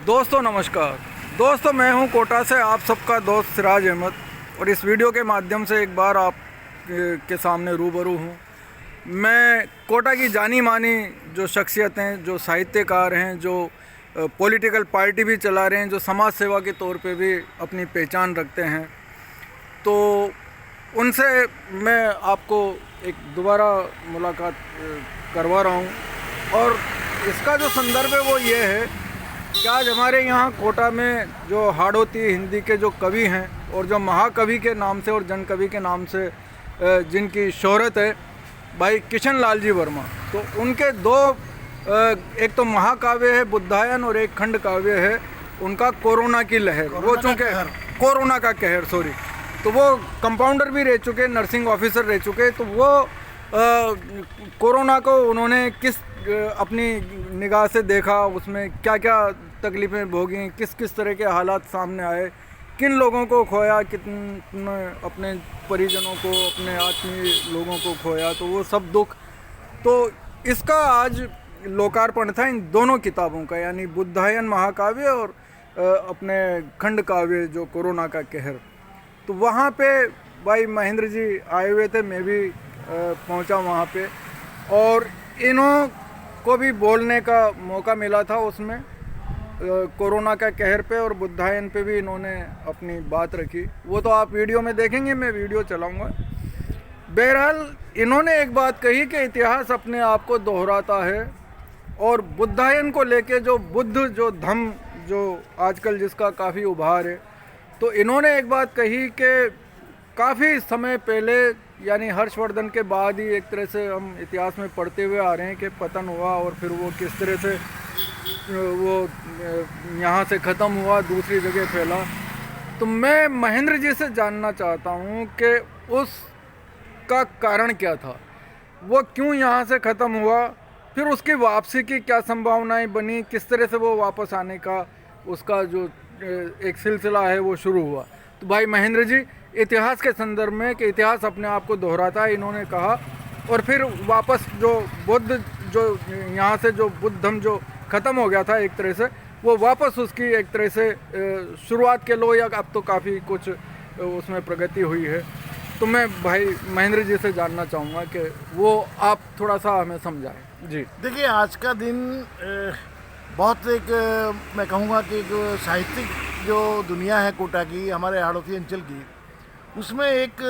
दोस्तों नमस्कार। दोस्तों मैं हूं कोटा से आप सबका दोस्त सिराज अहमद और इस वीडियो के माध्यम से एक बार आप के सामने रूबरू हूं। मैं कोटा की जानी मानी जो शख्सियतें, जो साहित्यकार हैं, जो पॉलिटिकल पार्टी भी चला रहे हैं, जो समाज सेवा के तौर पे भी अपनी पहचान रखते हैं, तो उनसे मैं आपको एक दोबारा मुलाकात करवा रहा हूं। और इसका जो संदर्भ है वो ये है कि आज हमारे यहाँ कोटा में जो हाड़ौती हिंदी के जो कवि हैं और जो महाकवि के नाम से और जन कवि के नाम से जिनकी शोहरत है, भाई किशन लाल जी वर्मा, तो उनके दो एक तो महाकाव्य है बुद्धायन और एक खंड काव्य है उनका कोरोना की लहर। वो चूँकि कोरोना का कहर, सॉरी, तो वो कंपाउंडर भी रह चुके, नर्सिंग ऑफिसर रह चुके, तो वो कोरोना को उन्होंने किस अपनी निगाह से देखा, उसमें क्या क्या तकलीफ़ें भोगी, किस किस तरह के हालात सामने आए, किन लोगों को खोया, कितने अपने परिजनों को, अपने आत्मीय लोगों को खोया, तो वो सब दुख। तो इसका आज लोकार्पण था इन दोनों किताबों का, यानी बुद्धायन महाकाव्य और अपने खंड काव्य जो कोरोना का कहर। तो वहाँ पे भाई महेंद्र जी आए हुए थे, मैं भी पहुँचा वहाँ पे, और इन्हों को भी बोलने का मौका मिला था उसमें कोरोना का कहर पे, और बुद्धायन पे भी इन्होंने अपनी बात रखी। वो तो आप वीडियो में देखेंगे, मैं वीडियो चलाऊंगा। बहरहाल इन्होंने एक बात कही कि इतिहास अपने आप को दोहराता है, और बुद्धायन को लेके जो बुद्ध जो धम्म जो आजकल जिसका काफ़ी उभार है, तो इन्होंने एक बात कही कि काफ़ी समय पहले, यानी हर्षवर्धन के बाद ही एक तरह से हम इतिहास में पढ़ते हुए आ रहे हैं कि पतन हुआ और फिर वो किस तरह से वो यहाँ से ख़त्म हुआ, दूसरी जगह फैला। तो मैं महेंद्र जी से जानना चाहता हूँ कि उसका कारण क्या था, वो क्यों यहाँ से ख़त्म हुआ, फिर उसकी वापसी की क्या संभावनाएं बनी, किस तरह से वो वापस आने का उसका जो एक सिलसिला है वो शुरू हुआ। तो भाई महेंद्र जी, इतिहास के संदर्भ में कि इतिहास अपने आप को दोहराता है, इन्होंने कहा, और फिर वापस जो बुद्ध जो यहाँ से जो बुद्ध धम्म जो ख़त्म हो गया था एक तरह से, वो वापस उसकी एक तरह से शुरुआत के लो, या अब तो काफ़ी कुछ उसमें प्रगति हुई है। तो मैं भाई महेंद्र जी से जानना चाहूँगा कि वो आप थोड़ा सा हमें समझाएं। जी देखिए, आज का दिन बहुत एक मैं कहूँगा कि एक साहित्यिक जो दुनिया है कोटा की, हमारे हाड़ौती अंचल की, उसमें एक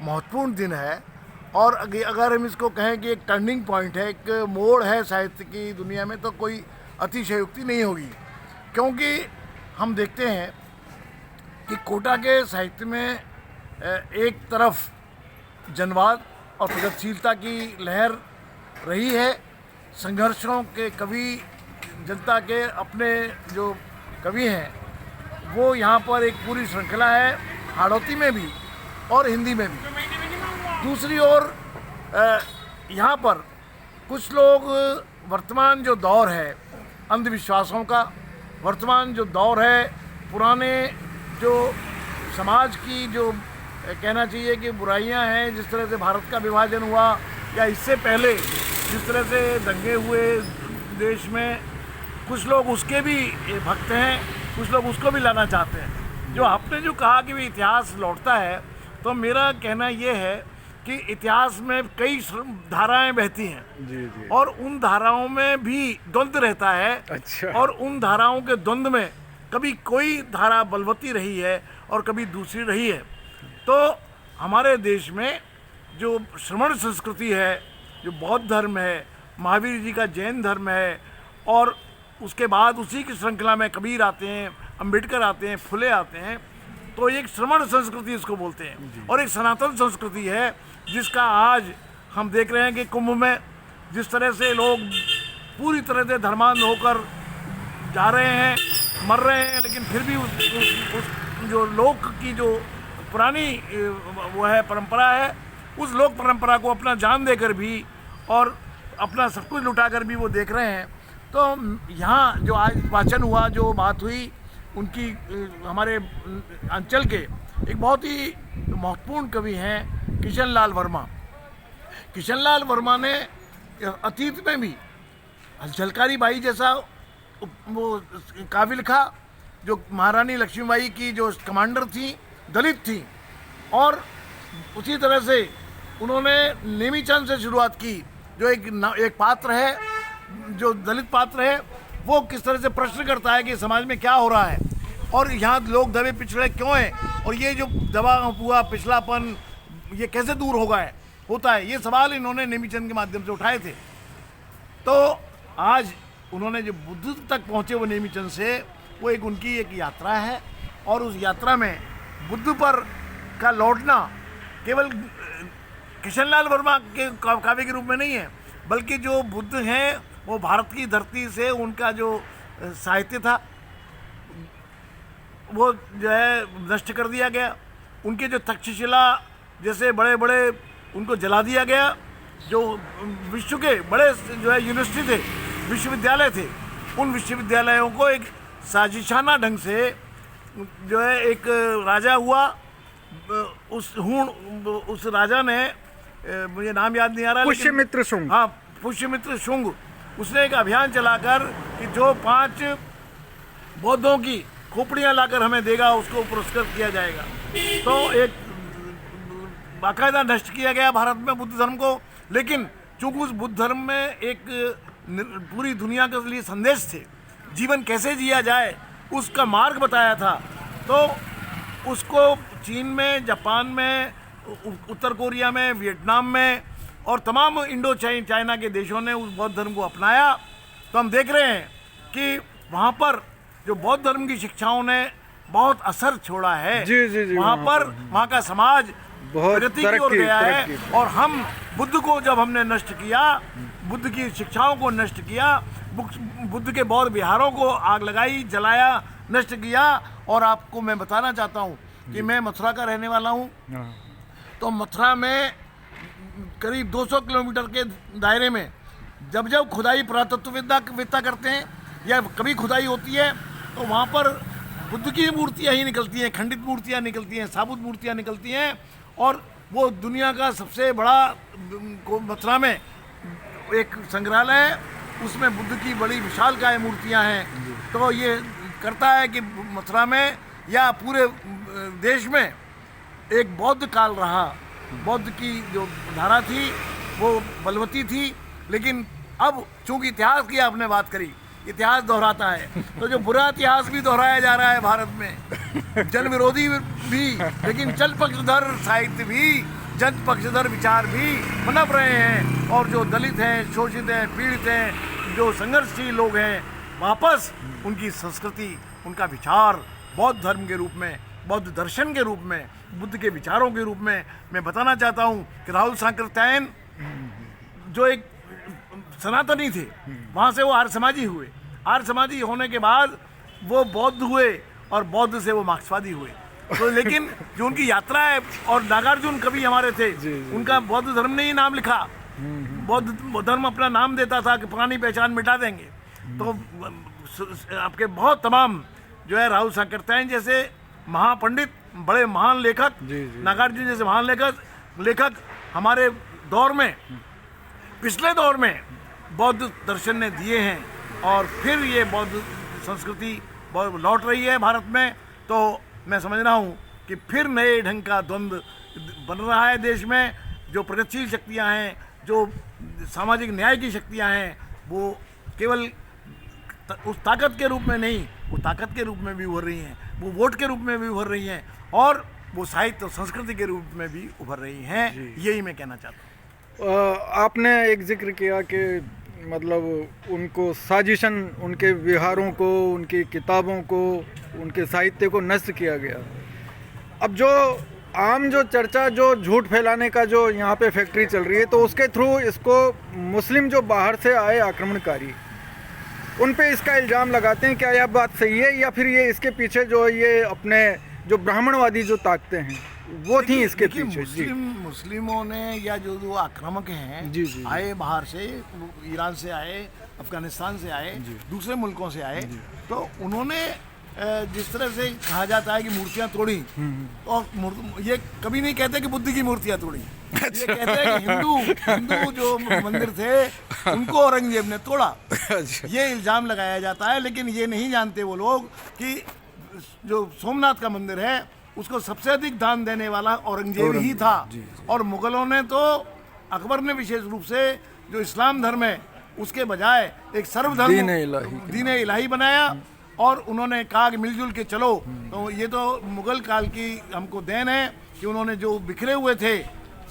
महत्वपूर्ण दिन है। और अगर हम इसको कहें कि एक टर्निंग पॉइंट है, एक मोड़ है साहित्य की दुनिया में, तो कोई अतिशयोक्ति नहीं होगी। क्योंकि हम देखते हैं कि कोटा के साहित्य में एक तरफ जनवाद और प्रगतिशीलता की लहर रही है, संघर्षों के कवि, जनता के अपने जो कवि हैं वो यहाँ पर एक पूरी श्रृंखला है, हाड़ौती में भी और हिंदी में भी। दूसरी ओर यहाँ पर कुछ लोग वर्तमान जो दौर है अंधविश्वासों का, वर्तमान जो दौर है पुराने जो समाज की जो कहना चाहिए कि बुराइयां हैं, जिस तरह से भारत का विभाजन हुआ या इससे पहले जिस तरह से दंगे हुए देश में, कुछ लोग उसके भी भक्त हैं, कुछ लोग उसको भी लाना चाहते हैं। जो आपने जो कहा कि भी इतिहास लौटता है, तो मेरा कहना ये है कि इतिहास में कई धाराएं बहती हैं। जी। और उन धाराओं में भी द्वंद्व रहता है। अच्छा। और उन धाराओं के द्वंद्व में कभी कोई धारा बलवती रही है और कभी दूसरी रही है। तो हमारे देश में जो श्रमण संस्कृति है, जो बौद्ध धर्म है, महावीर जी का जैन धर्म है, और उसके बाद उसी की श्रृंखला में कबीर आते हैं, अम्बेडकर आते हैं, फुले आते हैं, तो एक श्रमण संस्कृति इसको बोलते हैं। और एक सनातन संस्कृति है जिसका आज हम देख रहे हैं कि कुंभ में जिस तरह से लोग पूरी तरह से धर्मांध होकर जा रहे हैं, मर रहे हैं, लेकिन फिर भी उस जो लोक की जो पुरानी वो है परंपरा है, उस लोक परंपरा को अपना जान देकर भी और अपना सब कुछ लुटाकर भी वो देख रहे हैं। तो यहाँ जो आज वाचन हुआ, जो बात हुई उनकी, हमारे अंचल के एक बहुत ही महत्वपूर्ण कवि हैं किशन लाल वर्मा। किशन लाल वर्मा ने अतीत में भी झलकारी बाई जैसा वो काव्य लिखा जो महारानी लक्ष्मीबाई की जो कमांडर थी, दलित थी, और उसी तरह से उन्होंने नेमीचंद से शुरुआत की, जो एक पात्र है, जो दलित पात्र है, वो किस तरह से प्रश्न करता है कि समाज में क्या हो रहा है और यहाँ लोग दबे पिछड़े क्यों हैं, और ये जो दबा हुआ पिछलापन ये कैसे दूर होता है, ये सवाल इन्होंने नेमीचंद के माध्यम से उठाए थे। तो आज उन्होंने जो बुद्ध तक पहुँचे वो नेमीचंद से, वो उनकी एक यात्रा है, और उस यात्रा में बुद्ध पर का लौटना केवल किशनलाल वर्मा के काव्य के रूप में नहीं है, बल्कि जो बुद्ध हैं वो भारत की धरती से उनका जो साहित्य था वो जो है नष्ट कर दिया गया। उनके जो तक्षशिला जैसे बड़े बड़े उनको जला दिया गया। जो विश्व के बड़े जो है यूनिवर्सिटी थे, विश्वविद्यालय थे, उन विश्वविद्यालयों को एक साजिशाना ढंग से जो है एक राजा हुआ, उस राजा ने, मुझे नाम याद नहीं आ रहा, पुष्यमित्र शुंग, हाँ पुष्यमित्र शुंग, उसने एक अभियान चलाकर कि जो 5 बौद्धों की खोपड़ियाँ लाकर हमें देगा उसको पुरस्कृत किया जाएगा। तो एक बाकायदा नष्ट किया गया भारत में बुद्ध धर्म को, लेकिन चूंकि उस बुद्ध धर्म में एक पूरी दुनिया के लिए संदेश थे, जीवन कैसे जिया जाए उसका मार्ग बताया था, तो उसको चीन में, जापान में, उत्तर कोरिया में, वियतनाम में और तमाम इंडो चाइना के देशों ने उस बौद्ध धर्म को अपनाया। तो हम देख रहे हैं कि वहाँ पर जो बौद्ध धर्म की शिक्षाओं ने बहुत असर छोड़ा है। जी, वहाँ पर वहाँ का समाज बहुत प्रगति की ओर गया है, और हम बुद्ध को जब हमने नष्ट किया, बुद्ध की शिक्षाओं को नष्ट किया, बुद्ध के बौद्ध विहारों को आग लगाई, जलाया, नष्ट किया। और आपको मैं बताना चाहता हूँ कि मैं मथुरा का रहने वाला हूँ, तो मथुरा में करीब 200 किलोमीटर के दायरे में जब खुदाई पुरातत्वविद्ता करते हैं या कभी खुदाई होती है, तो वहाँ पर बुद्ध की मूर्तियाँ ही निकलती हैं, खंडित मूर्तियाँ निकलती हैं, साबुत मूर्तियाँ निकलती हैं, और वो दुनिया का सबसे बड़ा मथुरा में एक संग्रहालय है, उसमें बुद्ध की बड़ी विशालकाय मूर्तियाँ हैं। तो ये करता है कि मथुरा में या पूरे देश में एक बौद्ध काल रहा, बौद्ध की जो धारा थी वो बलवती थी, लेकिन अब चूंकि इतिहास की आपने बात करी, इतिहास दोहराता है, तो जो बुरा इतिहास भी दोहराया जा रहा है भारत में, जन विरोधी भी, लेकिन चल पक्षधर साहित्य भी, जन पक्षधर विचार भी पनप रहे हैं, और जो दलित हैं, शोषित हैं, पीड़ित हैं, जो संघर्षशील लोग हैं, वापस उनकी संस्कृति, उनका विचार बौद्ध धर्म के रूप में, बौद्ध दर्शन के रूप में, बुद्ध के विचारों के रूप में। मैं बताना चाहता हूँ कि राहुल सांकृत्यायन जो एक सनातनी थे, वहाँ से वो आर्य समाजी हुए, आर्य समाजी होने के बाद वो बौद्ध हुए, और बौद्ध से वो मार्क्सवादी हुए। तो लेकिन जो उनकी यात्रा है, और नागार्जुन कवि हमारे थे, उनका बौद्ध धर्म ने ही नाम लिखा, बौद्ध धर्म अपना नाम देता था कि पुरानी पहचान मिटा देंगे। तो आपके बहुत तमाम जो है राहुल सांकृत्यायन जैसे महापंडित, बड़े महान लेखक, नागार्जुन जैसे महान लेखक हमारे दौर में, पिछले दौर में बौद्ध दर्शन ने दिए हैं, और फिर ये बौद्ध संस्कृति लौट रही है भारत में। तो मैं समझ रहा हूँ कि फिर नए ढंग का द्वंद्व बन रहा है देश में। जो प्रगतिशील शक्तियाँ हैं, जो सामाजिक न्याय की शक्तियाँ हैं, वो केवल उस ताकत के रूप में नहीं, वो ताकत के रूप में भी उभर रही हैं, वो वोट के रूप में भी उभर रही हैं, और वो साहित्य और संस्कृति के रूप में भी उभर रही हैं। यही मैं कहना चाहता हूँ। आपने एक जिक्र किया कि मतलब उनको साजिशन, उनके विहारों को, उनकी किताबों को, उनके साहित्य को नष्ट किया गया। अब जो आम जो चर्चा, जो झूठ फैलाने का जो यहाँ पे फैक्ट्री चल रही है, तो उसके थ्रू इसको मुस्लिम जो बाहर से आए आक्रमणकारी, उन पे इसका इल्ज़ाम लगाते हैं। क्या यह बात सही है, या फिर ये इसके पीछे जो ये अपने जो ब्राह्मणवादी जो ताकतें हैं वो थी इसके पीछे? मुस्लिमों ने या जो आक्रामक हैं आए बाहर से, ईरान से आए, अफगानिस्तान से आए, दूसरे मुल्कों से आए, तो उन्होंने जिस तरह से कहा जाता है कि मूर्तियां तोड़ी, और ये कभी नहीं कहते कि बुद्ध की मूर्तियां तोड़ी, ये कहते हैं कि हिंदू जो मंदिर थे उनको औरंगजेब ने तोड़ा। ये इल्ज़ाम लगाया जाता है, लेकिन ये नहीं जानते वो लोग कि जो सोमनाथ का मंदिर है उसको सबसे अधिक दान देने वाला औरंगजेब ही था। और मुगलों ने तो, अकबर ने विशेष रूप से जो इस्लाम धर्म है उसके बजाय एक सर्वधर्म दीन इलाही बनाया, और उन्होंने कहा कि मिलजुल के चलो। तो ये तो मुगल काल की हमको देन है कि उन्होंने जो बिखरे हुए थे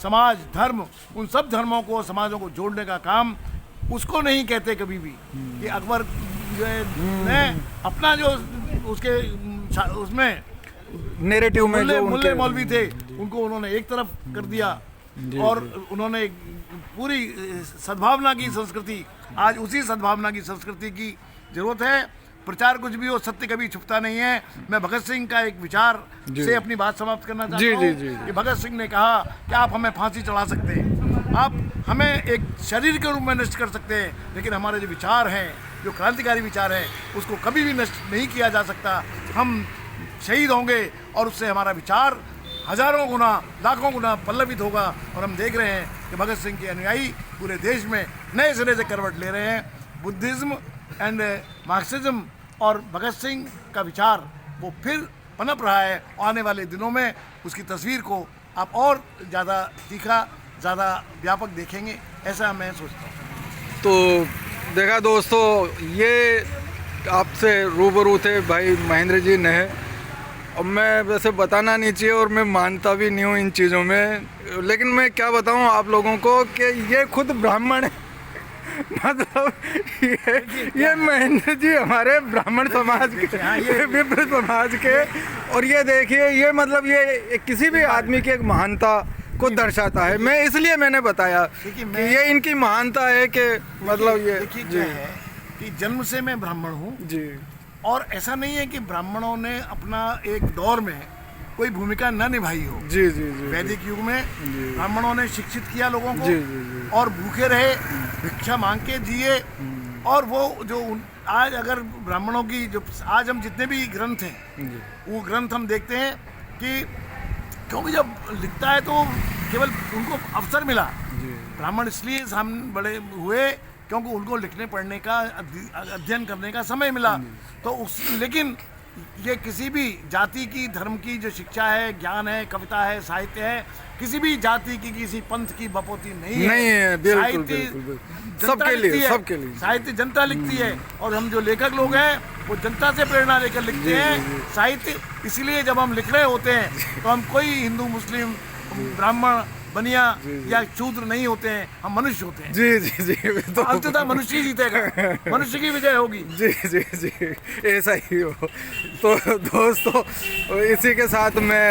समाज धर्म, उन सब धर्मों को, समाजों को जोड़ने का काम, उसको नहीं कहते कभी भी कि अकबर जो ने अपना जो उसके उसमें नैरेटिव में जो मुल्ले मौलवी थे उनको उन्होंने एक तरफ कर दिया, और उन्होंने पूरी सद्भावना की संस्कृति, आज उसी सद्भावना की संस्कृति की जरूरत है। प्रचार कुछ भी हो, सत्य कभी छुपता नहीं है। मैं भगत सिंह का एक विचार से अपनी बात समाप्त करना चाहता हूँ कि भगत सिंह ने कहा कि आप हमें फांसी चढ़ा सकते हैं, आप हमें एक शरीर के रूप में नष्ट कर सकते हैं, लेकिन हमारे जो विचार हैं, जो क्रांतिकारी विचार हैं, उसको कभी भी नष्ट नहीं किया जा सकता। हम शहीद होंगे और उससे हमारा विचार हजारों गुना, लाखों गुना पल्लवित होगा। और हम देख रहे हैं कि भगत सिंह के अनुयायी पूरे देश में नए सिरे से करवट ले रहे हैं। बुद्धिज्म एंड मार्क्सिज्म और भगत सिंह का विचार वो फिर पनप रहा है। आने वाले दिनों में उसकी तस्वीर को आप और ज़्यादा तीखा, ज़्यादा व्यापक देखेंगे, ऐसा मैं सोचता हूँ। तो देखा दोस्तों, ये आपसे रूबरू थे भाई महेंद्र जी ने। और मैं वैसे बताना नहीं चाहिए और मैं मानता भी नहीं हूँ इन चीज़ों में, लेकिन मैं क्या बताऊँ आप लोगों को कि ये खुद ब्राह्मण है। मतलब ये महेंद्र जी हमारे ब्राह्मण समाज के, विप्र समाज के। और ये देखिए, ये मतलब ये किसी भी आदमी की एक महानता को दर्शाता है। मैं इसलिए मैंने बताया कि ये इनकी महानता है कि मतलब ये क्या है कि जन्म से मैं ब्राह्मण हूँ जी, और ऐसा नहीं है कि ब्राह्मणों ने अपना एक दौर में कोई भूमिका न निभाई हो। जी जी जी, वैदिक युग में ब्राह्मणों ने शिक्षित किया लोगों को, और भूखे रहे, भिक्षा मांग के जिए। और वो जो आज अगर ब्राह्मणों की जो आज हम जितने भी ग्रंथ हैं, वो ग्रंथ हम देखते हैं कि क्योंकि जब लिखता है तो केवल उनको अवसर मिला। ब्राह्मण इसलिए हम बड़े हुए क्योंकि उनको लिखने पढ़ने का, अध्ययन करने का समय मिला। तो लेकिन ये किसी भी जाति की, धर्म की जो शिक्षा है, ज्ञान है, कविता है, साहित्य है, किसी भी जाति की, किसी पंथ की बपोती नहीं है। बिल्कुल, सबके लिए साहित्य जनता लिखती है, और हम जो लेखक लोग हैं वो जनता से प्रेरणा लेकर लिखते हैं साहित्य। इसलिए जब हम लिख रहे होते हैं तो हम कोई हिंदू, मुस्लिम, ब्राह्मण, बनिया या शूद्र नहीं होते हैं, हम मनुष्य होते हैं। जी जी जी, तो अंततः मनुष्य ही जीतेगा, मनुष्य की विजय होगी। जी जी जी, ऐसा ही हो। तो दोस्तों, इसी के साथ मैं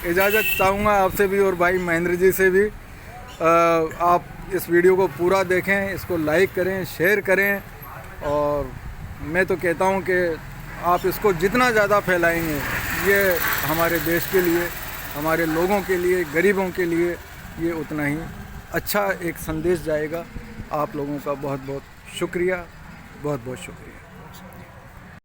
इजाज़त चाहूँगा आपसे भी और भाई महेंद्र जी से भी। आप इस वीडियो को पूरा देखें, इसको लाइक करें, शेयर करें, और मैं तो कहता हूँ कि आप इसको जितना ज़्यादा फैलाएंगे, ये हमारे देश के लिए, हमारे लोगों के लिए, गरीबों के लिए ये उतना ही अच्छा एक संदेश जाएगा। आप लोगों का बहुत बहुत शुक्रिया, बहुत बहुत शुक्रिया।